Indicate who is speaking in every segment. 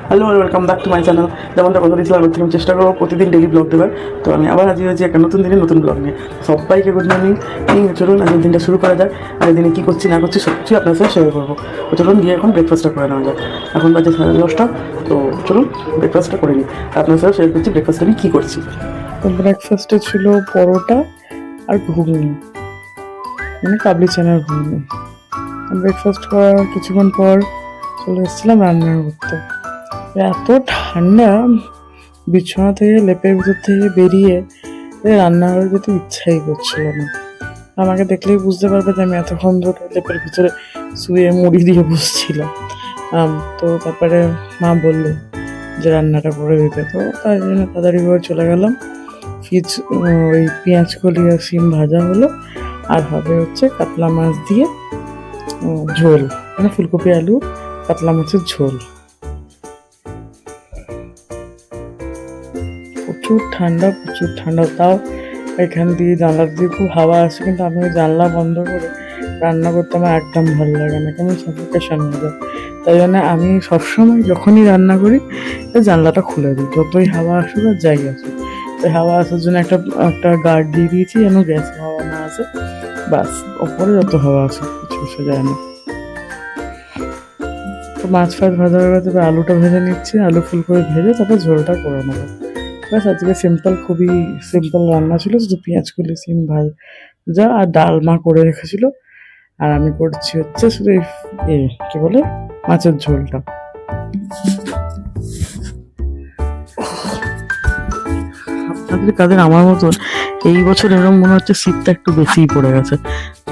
Speaker 1: Hello welcome back to my channel. যেমনটা কথা দিয়েছিলাম আমি চেষ্টা করবো প্রতিদিন ডেলি ব্লগ দেবার। তো আমি আবার হাজির হয়েছি একটা নতুন দিনে নতুন ব্লগ নিয়ে। সবাইকে গুড মর্নিং। চলুন আজকের দিনটা শুরু করা যাক। আর এই দিনে কী করছি না করছি সব কিছুই আপনার সাথে শেয়ার করবো। তো চলুন গিয়ে এখন ব্রেকফাস্টটা করে নেওয়া যাক। এখন বাজে 10:30। তো চলুন ব্রেকফাস্টটা করে নিই। আপনার সাথে শেয়ার করছি ব্রেকফাস্টে আমি কী করছি।
Speaker 2: তো ব্রেকফাস্টে ছিল পরোটা আর ঘুগনি, মানে কাবলি চানার ঘুগনি। ব্রেকফাস্ট করার কিছুক্ষণ পর চলে এসেছিলাম রান্না করতে। এত ঠান্ডা, বিছানা থেকে লেপের ভিতর থেকে বেরিয়ে রান্নাঘরে যেতে ইচ্ছাই করছিল না। আমাকে দেখলেই বুঝতে পারবে যে আমি এতক্ষণ ধরে লেপের ভিতরে শুয়ে মুড়ি দিয়ে বসছিলাম। তো তারপরে মা বললো যে রান্নাটা করে দিতে, তো তাই জন্য তাড়াতাড়ি করে চলে গেলাম। ওই পেঁয়াজ কলি আর শিম ভাজা হলো, আর হবে হচ্ছে কাতলা মাছ দিয়ে ঝোল, মানে ফুলকপি আলু কাতলা মাছের ঝোল। প্রচুর ঠান্ডা, তাও এখান দিয়ে জানলা দিয়ে খুব হাওয়া আসে, কিন্তু আমি ওই জানলা বন্ধ করে রান্না করতে আমার একদম ভালো লাগে না, কেমন সাফোকেশন হয়ে যায়। তাই জন্য আমি সবসময় যখনই রান্না করি জানলাটা খুলে দিই, যতই হাওয়া আসুক আর যাই আসুক। তো হাওয়া আসার জন্য একটা গার্ড দিয়ে দিয়েছি যেন গ্যাস হাওয়া না আসে, বাস ওপরে যত হাওয়া আসুক কিছু এসে যায় না। তো মাছ ফাছ ভাজা হয়ে গেছে, আলুটা ভেজে নিচ্ছি, আলু ফুলকপি ভেজে তারপর ঝোলটা করে নেবো। ব্যাস আজকে খুবই সিম্পল রান্না ছিল, শুধু পেঁয়াজ কলি সিম ভাজা আর ডাল মা করে রেখেছিল, আর আমি করছি হচ্ছে শুধু কি বলে মাছের ঝোলটা। আপনাদের কাদের আমার মতন এই বছর এরকম মনে হচ্ছে শীতটা একটু বেশিই পড়ে গেছে।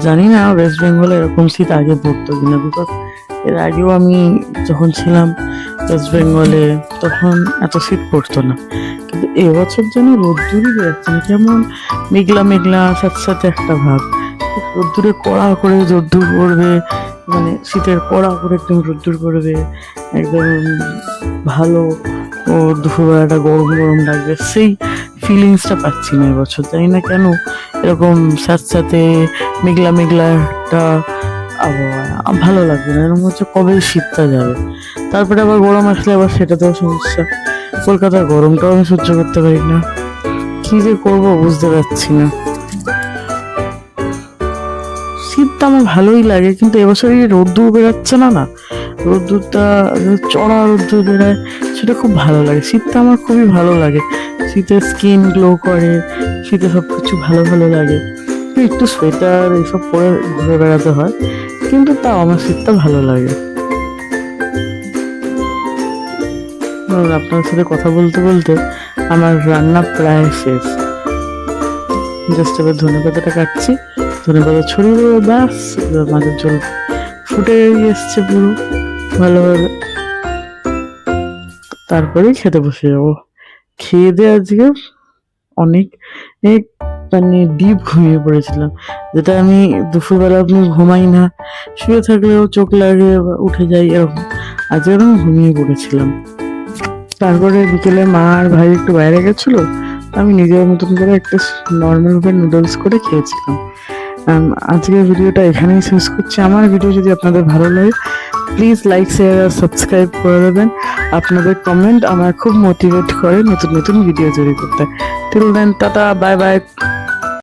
Speaker 2: জানি না ওয়েস্ট বেঙ্গলে এরকম শীত আগে পড়তো কিনা, বিকজ এর আগেও আমি যখন ছিলাম ওয়েস্ট বেঙ্গলে তখন এত শীত পড়তো না, কিন্তু এবছর যেন রোদ্দুরই বেরোচ্ছে না, কেমন মেঘলা মেঘলা সাথে একটা ভাব। রোদ্দুরে কড়া করে রোদ্দুর করবে, মানে শীতের কড়া করে একদম রোদ্দুর করবে, একদম ভালো। ও দুপুরবেলাটা গরম গরম লাগবে, সেই ফিলিংসটা পাচ্ছি না এবছর। জানি না কেন এরকম সাথে মেঘলা মেঘলা একটা আবহাওয়া ভালো লাগবে না, এরকম হচ্ছে কবে শীতটা যাবে। তারপরে আবার গরম আসলে আবার সেটাতেও সমস্যা। কলকাতার গরমটাও আমি সহ্য করতে পারি না, কি যে করবো বুঝতে পারছি না। শীতটা আমার ভালোই লাগে, কিন্তু এবছর এই রোদ্দুর বেরোচ্ছে না, রোদ্দুরটা চড়া রোদ্দুর বেরোয়, সেটা খুব ভালো লাগে। শীতটা আমার খুবই ভালো লাগে, শীতে স্কিন গ্লো করে, শীতে সব কিছু ভালো লাগে। একটু সোয়েটার এইসব পরে ঘুরে বেড়াতে হয়, কিন্তু তাও আমার শীতটা ভালো লাগে। আপনার সাথে কথা বলতে বলতে আমার রান্না প্রায় শেষ। জাস্ট এবার ধনেপাতাটা কাটছি, ধনেপাতা ছড়িয়ে দেবো, ব্যাস মাছের ঝোল ফুটে এসছে পুরো ভালোভাবে। তারপরেই খেতে বসে যাবো। খেয়ে দিয়ে আজকে অনেক মানে ডিপ ঘুমিয়ে পড়েছিলাম, যেটা আমি দুপুরবেলা আপনি ঘুমাই না, শুয়ে থাকলেও চোখ লাগে উঠে যাই এরকম। আজকে আমি ঘুমিয়ে পড়েছিলাম। তারপরে বিকেলে মা আর ভাই একটু বাইরে গেছিলো, আমি নিজের মতন করে একটা নর্মালভাবে নুডলস করে খেয়েছিলাম। আজকের ভিডিওটা এখানেই শেষ করছি। আমার ভিডিও যদি আপনাদের ভালো লাগে প্লিজ লাইক শেয়ার আর সাবস্ক্রাইব করে দেবেন। আপনাদের কমেন্ট আমার খুব মোটিভেট করে নতুন ভিডিও তৈরি করতে। Till then tata, bye by.